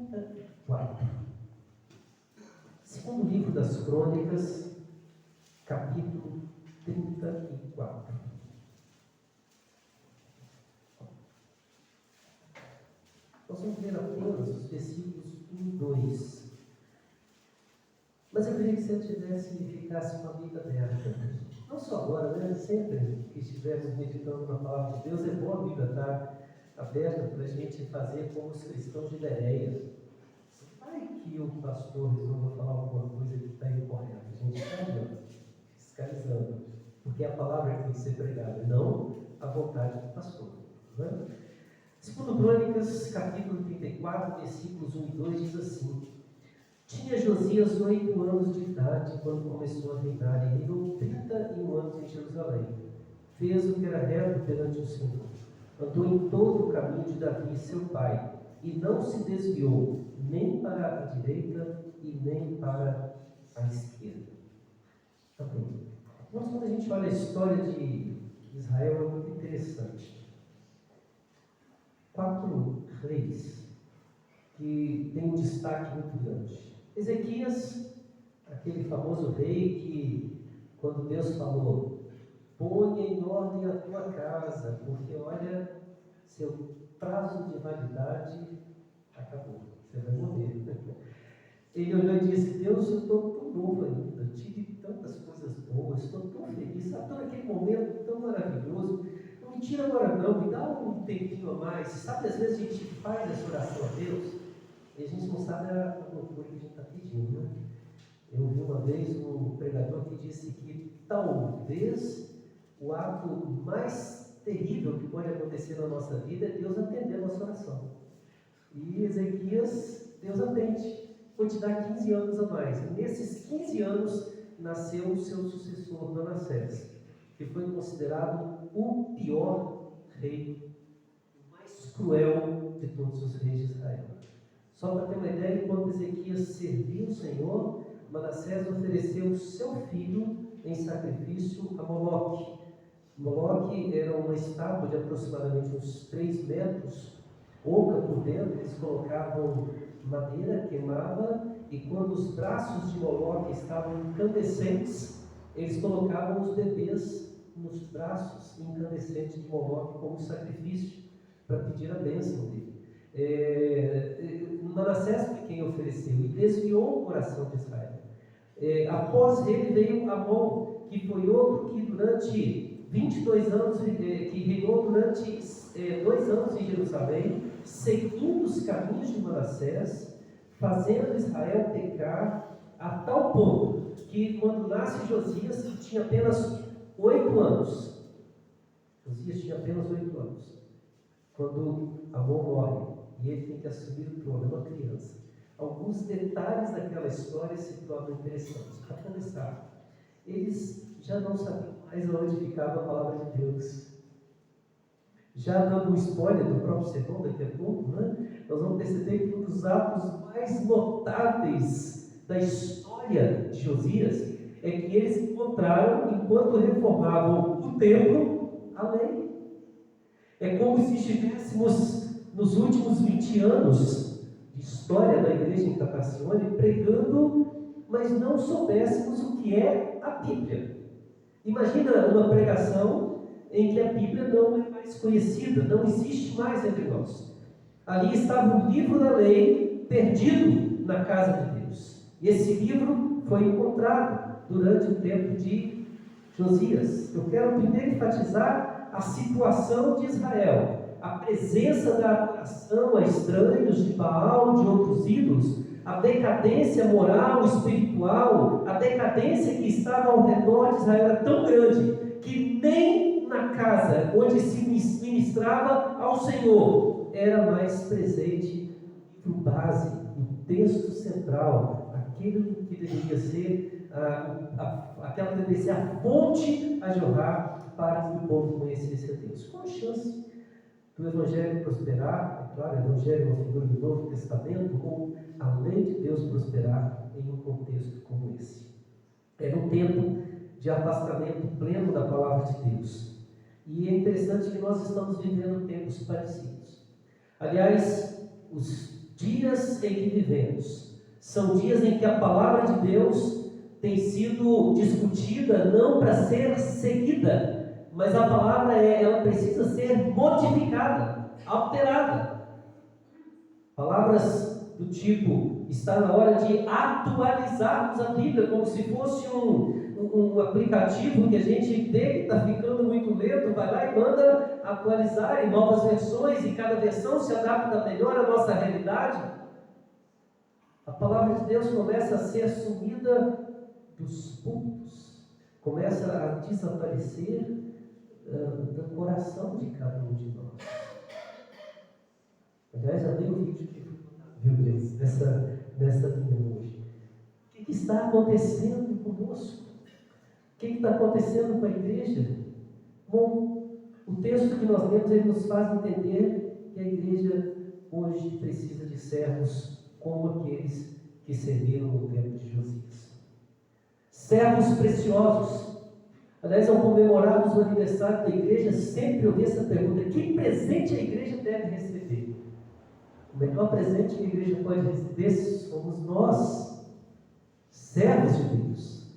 34. Segundo livro das Crônicas, capítulo 34. Nós vamos ler apenas os versículos 1 e 2. Mas eu queria que você ficasse com a Bíblia aberta. Não só agora, né? Sempre que estivermos meditando na palavra de Deus, é bom a Bíblia estar aberta para a gente fazer como os cristãos de Bereia. Vai que o pastor resolva falar alguma coisa que está incorreta. A gente está ali, fiscalizando. Porque a palavra que tem que ser pregada, não a vontade do pastor. Não é? Segundo Crônicas, capítulo 34, versículos 1 e 2, diz assim: Tinha Josias 8 anos de idade quando começou a reinar, e reinou 31 anos em Jerusalém. Fez o que era reto perante o Senhor. Andou em todo o caminho de Davi, seu pai, e não se desviou nem para a direita e nem para a esquerda. Amém. Então, quando a gente olha a história de Israel, é muito interessante. 4 reis que têm um destaque muito grande. Ezequias, aquele famoso rei que, quando Deus falou, ponha em ordem a tua casa, porque olha, seu prazo de validade acabou, você vai morrer. Ele olhou e disse: Deus, eu estou tão novo ainda, tive tantas coisas boas, estou tão feliz, sabe, todo aquele momento tão maravilhoso, não me tira agora não, me dá um tempinho a mais. Sabe, às vezes a gente faz essa oração a Deus e a gente não sabe a loucura que a gente está pedindo, né? Eu ouvi uma vez um pregador que disse que talvez o ato mais terrível que pode acontecer na nossa vida é Deus atender a nossa oração. E Ezequias, Deus atende. Vou te dar 15 anos a mais. E nesses 15 anos nasceu o seu sucessor, Manassés, que foi considerado o pior rei, o mais cruel de todos os reis de Israel. Só para ter uma ideia, enquanto Ezequias servia o Senhor, Manassés ofereceu seu filho em sacrifício a Moloque. Moloque era uma estátua de aproximadamente uns 3 metros, oca por dentro. Eles colocavam madeira, queimava, e quando os braços de Moloque estavam incandescentes, eles colocavam os bebês nos braços incandescentes de Moloque como sacrifício, para pedir a bênção dele. Manassés foi quem ofereceu e desviou o coração de Israel. Após ele veio Amon, que foi outro que durante 22 anos, que reinou durante 2 anos em Jerusalém, seguindo os caminhos de Manassés, fazendo Israel pecar a tal ponto que quando nasce Josias, que tinha apenas 8 anos, Josias tinha apenas 8 anos, quando Amon morre e ele tem que assumir o trono, é uma criança. Alguns detalhes daquela história se tornam interessantes. Para começar, eles já não sabiam mais onde ficava a palavra de Deus. Já dando um spoiler do próprio sermão daqui a pouco, né? Nós vamos perceber que um dos atos mais notáveis da história de Josias é que eles encontraram, enquanto reformavam o templo, a lei. É como se estivéssemos nos últimos 20 anos de história da igreja em Capacione pregando, mas não soubéssemos o que é a Bíblia. Imagina uma pregação em que a Bíblia não é mais conhecida, não existe mais entre nós. Ali estava o livro da lei perdido na casa de Deus. E esse livro foi encontrado durante o tempo de Josias. Eu quero primeiro enfatizar a situação de Israel, a presença da adoração a estranhos, de Baal, de outros ídolos, a decadência moral, espiritual, a decadência que estava ao redor de Israel era tão grande que nem na casa onde se ministrava ao Senhor era mais presente o livro base, o texto central, aquilo que deveria ser aquela que deveria ser a fonte a jorrar para que o povo conhecesse a Deus. Qual a chance do Evangelho prosperar? É claro, o Evangelho é uma figura do Novo Testamento, ou a lei de Deus prosperar em um contexto como esse. É um tempo de afastamento pleno da palavra de Deus. E é interessante que nós estamos vivendo tempos parecidos. Aliás, os dias em que vivemos são dias em que a palavra de Deus tem sido discutida não para ser seguida, mas a palavra ela precisa ser modificada, alterada. Palavras do tipo, está na hora de atualizarmos a Bíblia, como se fosse um aplicativo que a gente vê que está ficando muito lento, vai lá e manda atualizar em novas versões, e cada versão se adapta melhor à nossa realidade. A palavra de Deus começa a ser sumida dos púlpitos, começa a desaparecer do coração de cada um de nós. Aliás, já dei um vídeo que viu nessa linha hoje. O que está acontecendo conosco? O que está acontecendo com a igreja? Bom, o texto que nós lemos, ele nos faz entender que a igreja hoje precisa de servos como aqueles que serviram no tempo de Josias. Servos preciosos. Aliás, ao comemorarmos o aniversário da igreja, sempre ouvi essa pergunta: que presente a igreja deve receber? O melhor presente que a igreja pode receber somos nós, servos de Deus,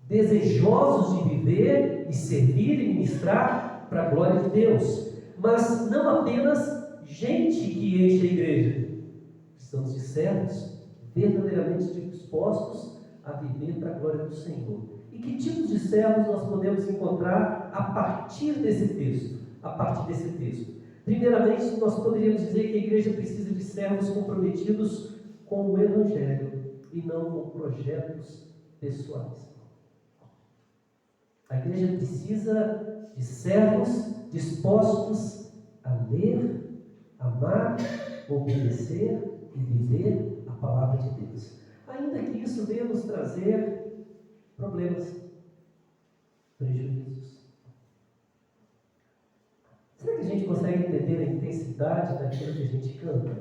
desejosos de viver e servir e ministrar para a glória de Deus, mas não apenas gente que enche a igreja. Precisamos de servos verdadeiramente dispostos a viver para a glória do Senhor. E que tipos de servos nós podemos encontrar a partir desse texto? Primeiramente, nós poderíamos dizer que a igreja precisa de servos comprometidos com o Evangelho e não com projetos pessoais. A igreja precisa de servos dispostos a ler, amar, obedecer e viver a palavra de Deus. Ainda que isso venha nos trazer problemas, prejuízos. Será que a gente consegue entender a intensidade daquilo que a gente canta?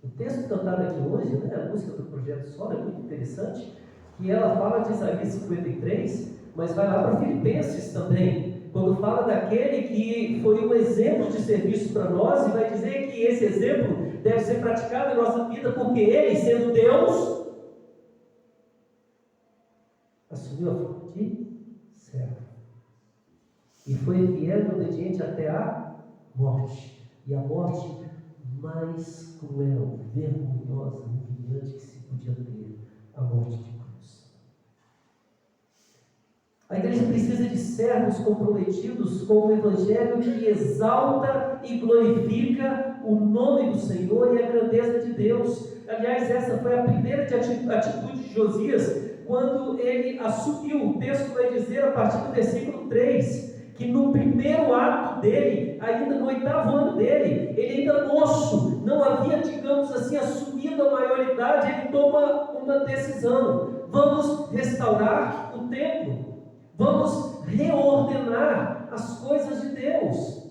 O texto cantado aqui hoje, a música do Projeto Solo, é muito interessante, que ela fala de Isaías 53, mas vai lá para Filipenses também, quando fala daquele que foi um exemplo de serviço para nós, e vai dizer que esse exemplo deve ser praticado em nossa vida, porque ele, sendo Deus, assumiu a forma de servo. E foi fiel e obediente até a morte. E a morte mais cruel, vergonhosa, humilhante que se podia ter, a morte de cruz. A igreja precisa de servos comprometidos com o Evangelho que exalta e glorifica o nome do Senhor e a grandeza de Deus. Aliás, essa foi a primeira atitude de Josias, quando ele assumiu. O texto vai dizer, a partir do versículo 3, que no primeiro ato dele, ainda no 8º ano dele, ele ainda moço, não havia, digamos assim, assumido a maioridade, ele toma uma decisão: vamos restaurar o templo, vamos reordenar as coisas de Deus.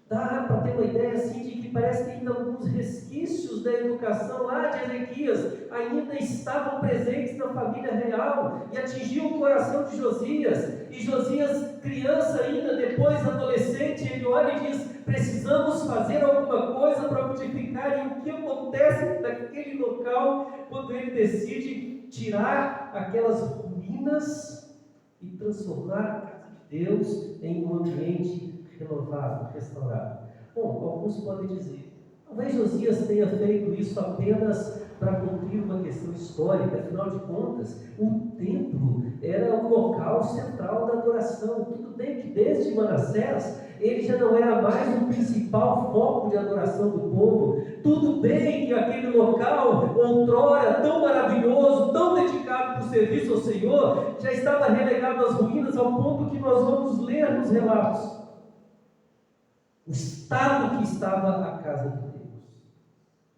Dá para ter uma ideia assim de que parece que ainda alguns resquícios da educação lá de Ezequias ainda estavam presentes na família real e atingiu o coração de Josias. E Josias, criança ainda, depois adolescente, ele olha e diz: precisamos fazer alguma coisa para modificar. E o que acontece naquele local quando ele decide tirar aquelas ruínas e transformar a casa de Deus em um ambiente renovado, restaurado? Bom, alguns podem dizer: talvez Josias tenha feito isso apenas para cumprir uma questão histórica. Afinal de contas, o templo era o local central da adoração. Tudo bem que desde Manassés ele já não era mais o principal foco de adoração do povo. Tudo bem que aquele local, outrora tão maravilhoso, tão dedicado para o serviço ao Senhor, já estava relegado às ruínas, ao ponto que nós vamos ler nos relatos o estado que estava a casa de Deus.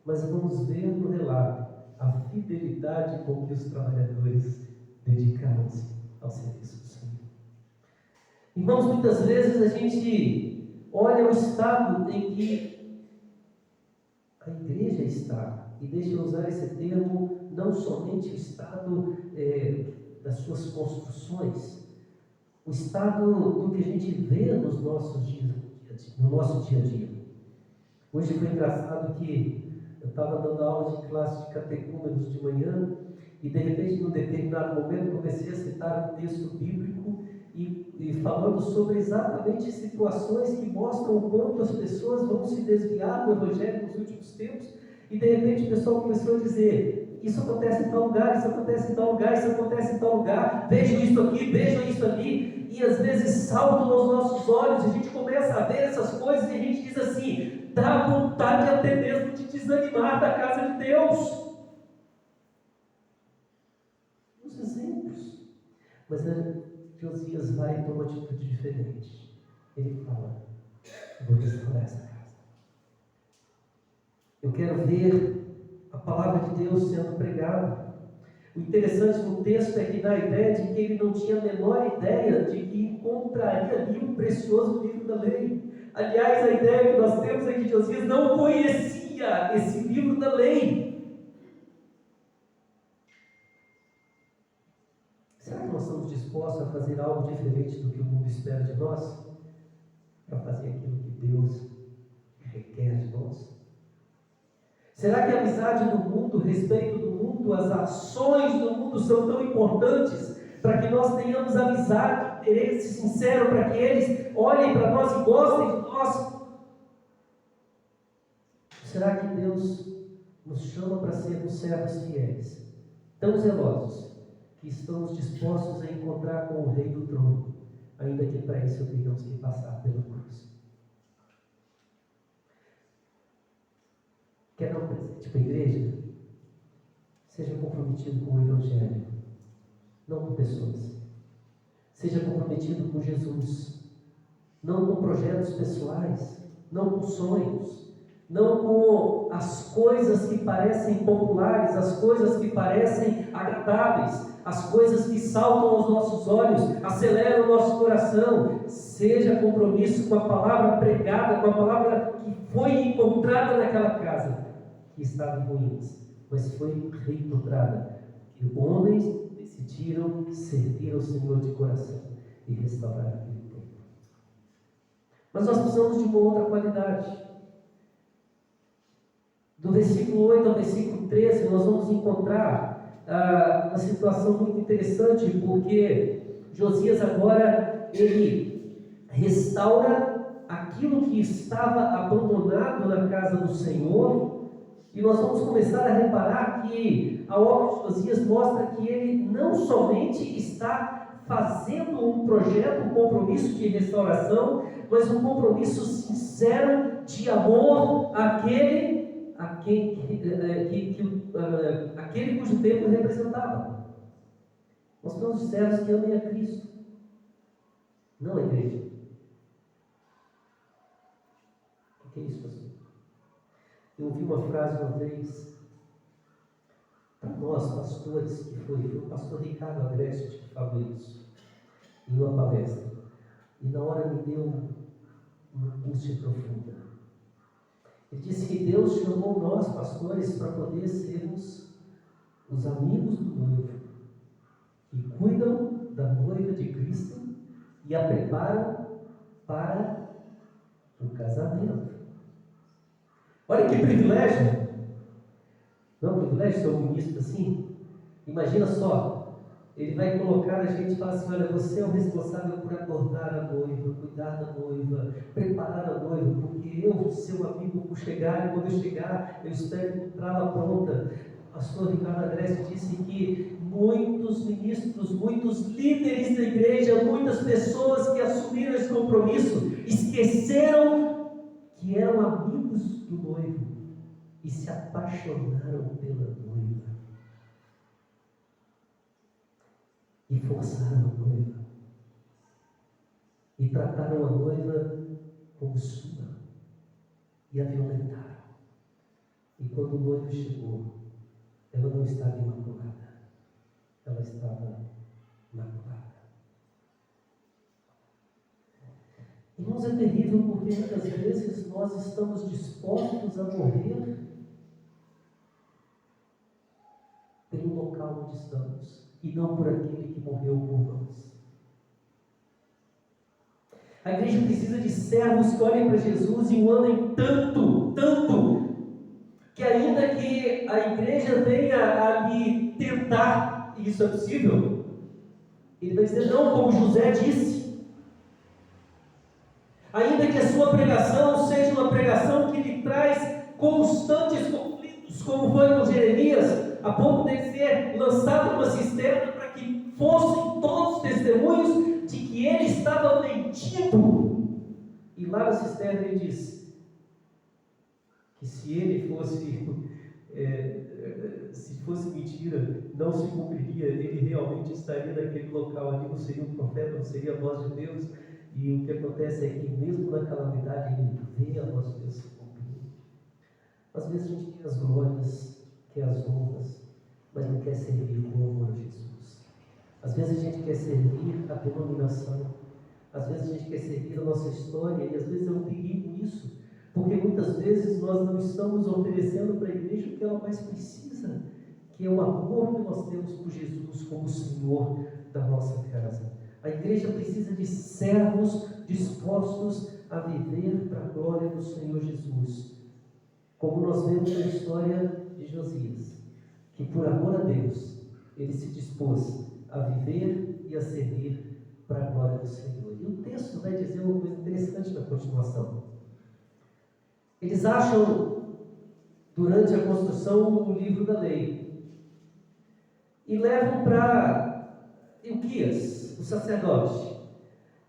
Mas vamos ver no relato a fidelidade com que os trabalhadores dedicaram-se ao serviço do Senhor. Irmãos, muitas vezes a gente olha o estado em que a igreja está, e deixa eu usar esse termo, não somente o estado das suas construções, o estado do que a gente vê no nosso dia a dia. Hoje foi engraçado que Eu estava dando aula de classe de catecúmenos de manhã e, de repente, num determinado momento, comecei a citar um texto bíblico e falando sobre exatamente situações que mostram o quanto as pessoas vão se desviar do Evangelho nos últimos tempos. E, de repente, o pessoal começou a dizer: isso acontece em tal lugar, isso acontece em tal lugar, isso acontece em tal lugar, vejam isso aqui, vejam isso ali. E às vezes saltam aos nossos olhos, e a gente começa a ver essas coisas e a gente diz assim: dá vontade até mesmo de desanimar da casa de Deus. Os exemplos. Mas Josias vai e toma uma atitude diferente. Ele fala: vou restaurar essa casa. Eu quero ver a palavra de Deus sendo pregada. O interessante no texto é que dá a ideia de que ele não tinha a menor ideia de que encontraria ali um precioso livro da lei. Aliás, a ideia que nós temos é que Josias não conhecia esse livro da lei. Será que nós estamos dispostos a fazer algo diferente do que o mundo espera de nós? Para fazer aquilo que Deus requer de nós? Será que a amizade do mundo, o respeito do mundo, as ações do mundo são tão importantes para que nós tenhamos amizade, interesse sincero, para que eles olhem para nós e gostem de nós? Será que Deus nos chama para sermos servos fiéis, tão zelosos, que estamos dispostos a encontrar com o Rei do trono, ainda que para isso tenhamos que passar pela cruz? Quer dar um presente para a igreja? Seja comprometido com o Evangelho, não com pessoas. Seja comprometido com Jesus, não com projetos pessoais, não com sonhos, não com as coisas que parecem populares, as coisas que parecem agradáveis, as coisas que saltam aos nossos olhos, aceleram o nosso coração. Seja compromisso com a palavra pregada, com a palavra que foi encontrada naquela casa, que estava em ruínas, mas foi reencontrada, que homens decidiram servir ao Senhor de coração e restaurar aquele tempo. Mas nós precisamos de uma outra qualidade. Do versículo 8 ao versículo 13, nós vamos encontrar uma situação muito interessante, porque Josias agora, ele restaura aquilo que estava abandonado na casa do Senhor. E nós vamos começar a reparar que a obra de Josias mostra que ele não somente está fazendo um projeto, um compromisso de restauração, mas um compromisso sincero de amor àquele cujo tempo representava. Nós somos servos que amem a Cristo, não a igreja. O que é isso, pastor? Eu ouvi uma frase uma vez, para nós pastores, que foi o pastor Ricardo Agreste que falou isso, em uma palestra, e na hora me deu uma angústia profunda. Ele disse que Deus chamou nós, pastores, para poder sermos os amigos do noivo, que cuidam da noiva de Cristo e a preparam para o casamento. Olha que privilégio! Não é um privilégio ser um ministro assim? Imagina só, ele vai colocar a gente e falar assim: olha, você é o responsável por adornar a noiva, cuidar da noiva, preparar a noiva, porque eu, seu amigo, vou chegar, e quando eu chegar, eu espero encontrá-la pronta. O pastor Ricardo Agreste disse que muitos ministros, muitos líderes da igreja, muitas pessoas que assumiram esse compromisso, esqueceram que eram amigos do noivo e se apaixonaram pela noiva e forçaram a noiva e trataram a noiva como sua e a violentaram. E quando o noivo chegou, ela não estava imaculada, ela estava maculada. Irmãos, é terrível, porque muitas vezes nós estamos dispostos a morrer pelo local onde estamos, e não por aquele que morreu por nós. A igreja precisa de servos que olhem para Jesus e o amem tanto, que ainda que a igreja venha a lhe tentar, e isso é possível, ele vai dizer não, como José disse. Ainda que a sua pregação seja uma pregação que lhe traz constantes conflitos, como foi com Jeremias, a ponto de ser lançado numa cisterna para que fossem todos testemunhos de que ele estava mentindo. E lá na cisterna ele diz que se ele fosse, se fosse mentira, não se cumpriria, ele realmente estaria naquele local ali, não seria um profeta, não seria a voz de Deus. E o que acontece é que mesmo na calamidade ele vê a voz de Deus se cumprir. Às vezes a gente quer as glórias, quer as honras, mas não quer servir com amor a Jesus. Às vezes a gente quer servir a denominação, às vezes a gente quer servir a nossa história, e às vezes é um perigo isso, porque muitas vezes nós não estamos oferecendo para a igreja o que ela mais precisa, que é o amor que nós temos por Jesus como Senhor da nossa casa. A igreja precisa de servos dispostos a viver para a glória do Senhor Jesus, como nós vemos na história de Josias, que por amor a Deus, ele se dispôs a viver e a servir para a glória do Senhor. E o texto vai dizer uma coisa interessante na continuação. Eles acham, durante a construção, o livro da lei, e levam para Ilquias, o sacerdote.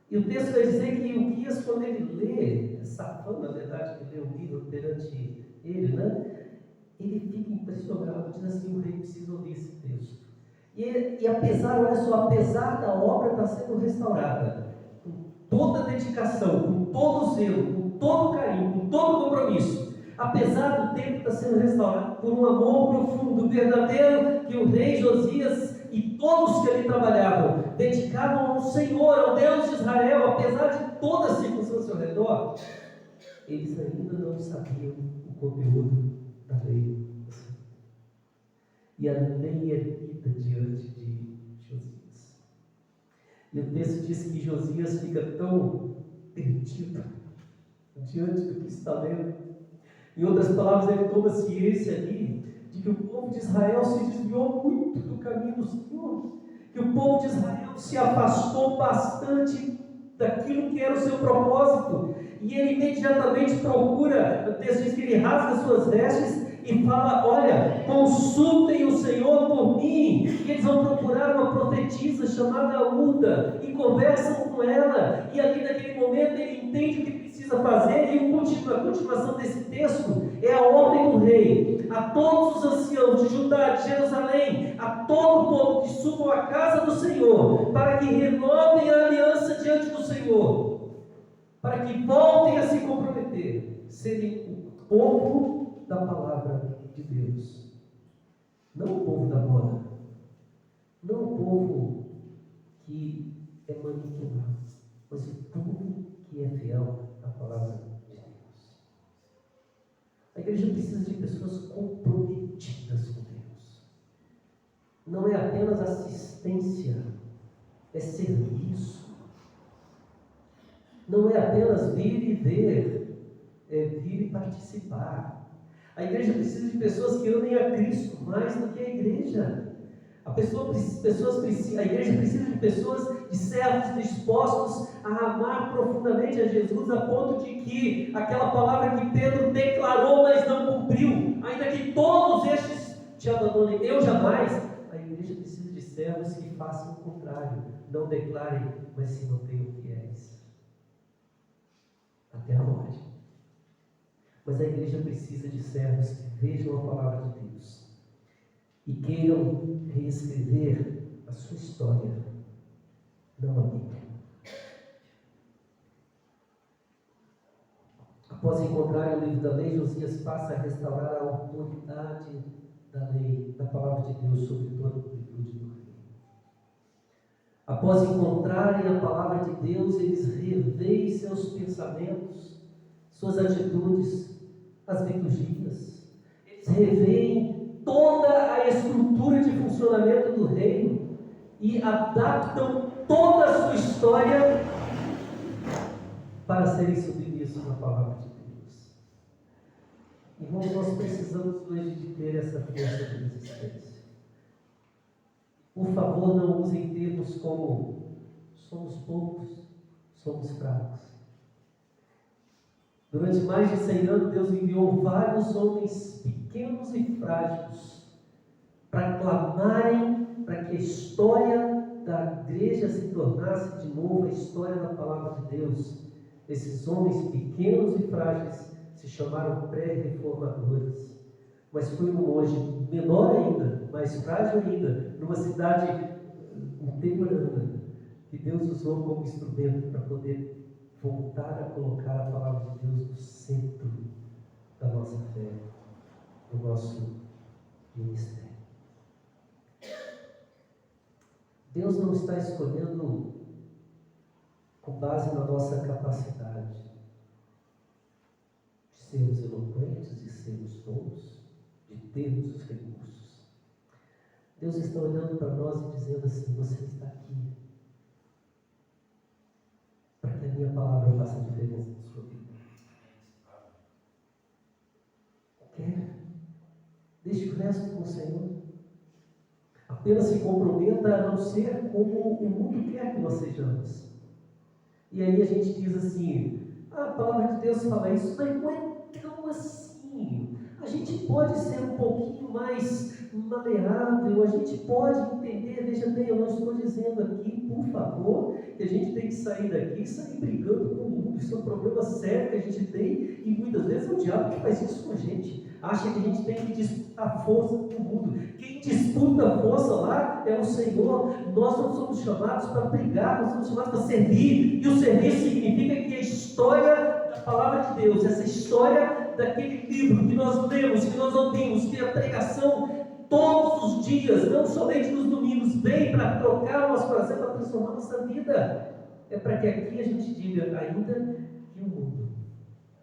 E o texto vai dizer que Ilquias, quando ele lê, Safã, na verdade, que lê o livro perante ele, ele fica impressionado, diz assim: o rei precisa ouvir esse texto. E apesar, olha só, apesar da obra estar sendo restaurada, com toda a dedicação, com todo o zelo, com todo o carinho, com todo o compromisso, apesar do templo estar sendo restaurado por um amor profundo, verdadeiro, que o rei Josias e todos que ali trabalhavam dedicavam ao Senhor, ao Deus de Israel, apesar de toda a circunstância ao redor, eles ainda não sabiam o conteúdo da lei. E a lei é lida diante de Josias. E o texto diz que Josias fica tão perdido diante do que está lendo. Em outras palavras, ele toma ciência ali de que o povo de Israel se desviou muito do caminho do Senhor, que o povo de Israel se afastou bastante daquilo que era o seu propósito, e ele imediatamente procura, o texto diz que ele rasga suas vestes e fala: olha, consultem o Senhor por mim. E eles vão procurar uma profetisa chamada Uda e conversam com ela, e ali naquele momento ele entende o que precisa fazer, e a continuação desse texto é a ordem do rei a todos os anciãos de Judá, de Jerusalém, a todo o povo que subam à casa do Senhor, para que renovem a aliança diante do Senhor, para que voltem a se comprometer, serem o povo da palavra de Deus, não o povo da moda, não o povo que é manipulado, mas o povo que é fiel à palavra de Deus. A igreja precisa de pessoas comprometidas com Deus. Não é apenas assistência, é serviço. Não é apenas vir e ver, é vir e participar. A igreja precisa de pessoas que amem a Cristo mais do que a igreja. A igreja precisa de pessoas, de servos dispostos a amar profundamente a Jesus, a ponto de que aquela palavra que Pedro declarou, mas não cumpriu, ainda que todos estes te abandonem, eu jamais. A igreja precisa de servos que façam o contrário, não declarem, mas se mantenham fiéis até a morte. Mas a igreja precisa de servos que vejam a palavra de Deus e queiram reescrever a sua história, não a Bíblia. Após encontrar o livro da lei, Josias passa a restaurar a autoridade da lei, da palavra de Deus sobre toda a plenitude do reino. Após encontrarem a palavra de Deus, eles reveem seus pensamentos, suas atitudes, as liturgias. Eles reveem toda a estrutura de funcionamento do reino e adaptam toda a sua história para serem submissos à palavra de Deus. E Irmãos, nós precisamos hoje de ter essa força de resistência. Por favor, não usem termos como somos poucos, somos fracos. Durante mais de 100 anos, Deus enviou vários homens pequenos e frágeis para clamarem para que a história da igreja se tornasse de novo a história da palavra de Deus. Esses homens pequenos e frágeis se chamaram pré-reformadores. Mas foi um monge menor ainda, mais frágil ainda, numa cidade interiorana, que Deus usou como instrumento para poder voltar a colocar a palavra de Deus no centro da nossa fé, do nosso ministério. Deus não está escolhendo com base na nossa capacidade de sermos eloquentes, de sermos bons, de termos os recursos. Deus está olhando para nós e dizendo assim: você está aqui para que a minha palavra faça diferença na sua vida. Quer? Deixe o resto com o Senhor. Apenas se comprometa a não ser como o mundo quer que nós sejamos. E aí a gente diz assim: a palavra de Deus fala isso, mas não é tão assim. A gente pode ser um pouquinho mais maleável, a gente pode entender. Veja bem, eu não estou dizendo aqui, por favor, que a gente tem que sair daqui e sair brigando com o mundo. Isso é um problema sério que a gente tem, e muitas vezes é o diabo que faz isso com a gente. Acha que a gente tem que disputar força com o mundo. Quem disputa a força lá é o Senhor. Nós não somos chamados para brigar, nós somos chamados para servir. E o servir significa que a história da palavra de Deus, essa história daquele livro que nós lemos, que nós ouvimos, que a pregação todos os dias, não somente nos domingos, vem para trocar o nosso coração, para transformar a nossa vida. É para que aqui a gente diga, ainda que o mundo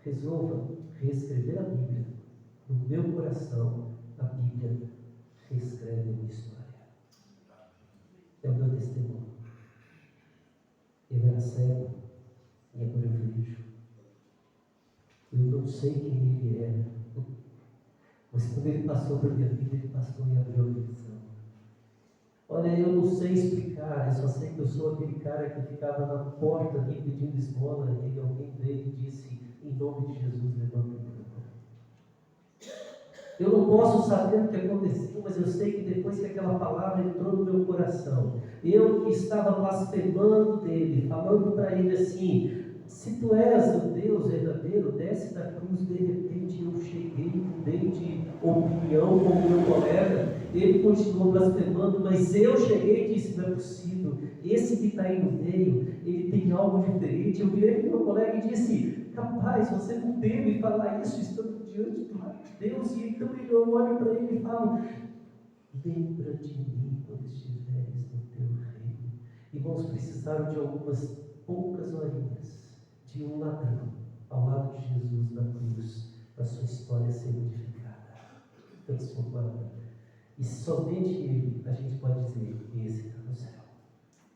resolva reescrever a Bíblia, no meu coração, a Bíblia reescreve a minha história. É o meu testemunho. Eu era cego e agora eu vejo. Eu não sei quem ele era, mas quando ele passou para a minha vida, ele passou e abriu a visão. Olha, eu não sei explicar, eu só sei que eu sou aquele cara que ficava na porta ali pedindo esmola, e alguém veio e disse: em nome de Jesus, levanta o teu. Eu não posso saber o que aconteceu, mas eu sei que depois que aquela palavra entrou no meu coração, eu que estava blasfemando dele, falando para ele assim: se tu és o Deus verdadeiro, desce da cruz. De repente eu cheguei, mudei de opinião com o meu colega, ele continuou blasfemando, mas eu cheguei e disse: não é possível, esse que está aí no meio, ele tem algo diferente. Eu virei para o meu colega e disse: rapaz, você não deve falar isso, estando diante do lado de Deus. E então eu olho para ele e falo: lembra de mim quando estiveres no teu reino. Irmãos, precisaram de algumas poucas horinhas de um ladrão ao lado de Jesus na cruz, para sua história ser modificada, transformada. E somente ele, a gente pode dizer: esse está no céu.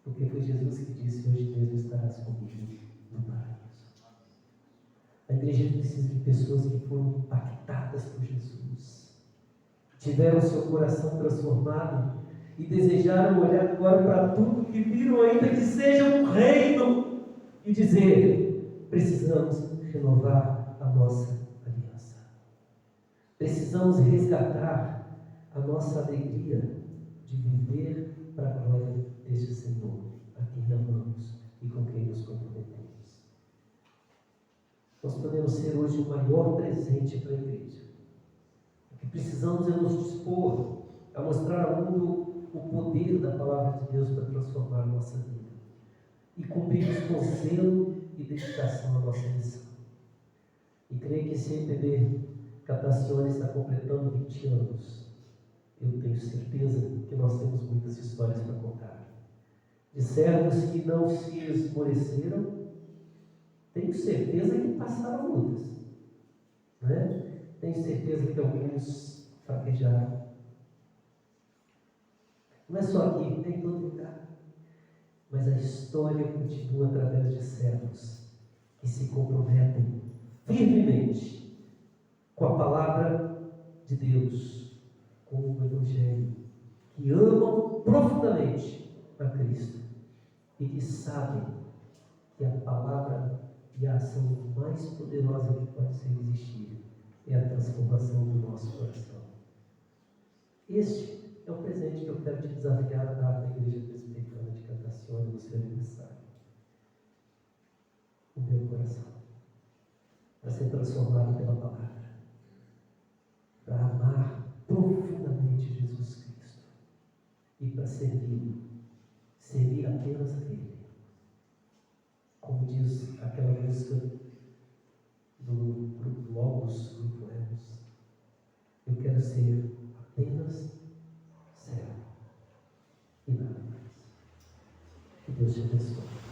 Porque foi Jesus que disse: hoje mesmo estarás comigo no paraíso. A igreja precisa de pessoas que foram impactadas por Jesus, tiveram seu coração transformado e desejaram olhar agora para tudo que viram, ainda que seja um reino, e dizer: precisamos renovar a nossa aliança. Precisamos resgatar a nossa alegria de viver para a glória deste Senhor, a quem amamos e com quem nos comprometemos. Nós podemos ser hoje o maior presente para a igreja. O que precisamos é nos dispor a mostrar ao mundo o poder da palavra de Deus para transformar a nossa vida. E cumprirmos com zelo e dedicação a nossa missão. E creio que se a IPB Catacione está completando 20 anos, eu tenho certeza que nós temos muitas histórias para contar. De servos que não se esmoreceram, tenho certeza que passaram lutas, né? Tenho certeza que alguns fraquejaram. Não é só aqui, é em todo lugar. Mas a história continua através de servos que se comprometem firmemente com a palavra de Deus, com o Evangelho, que amam profundamente a Cristo e que sabem que a palavra e a ação mais poderosa que pode ser existir é a transformação do nosso coração. Este é o presente que eu quero te desafiar a dar na Igreja Presbiteriana de Cantacione no seu aniversário. O meu coração, para ser transformado pela palavra, para amar profundamente Jesus Cristo e para servir apenas a Ele. Como diz aquela música do grupo Logos, grupo Lemos, eu quero ser apenas servo e nada mais. Que Deus te abençoe.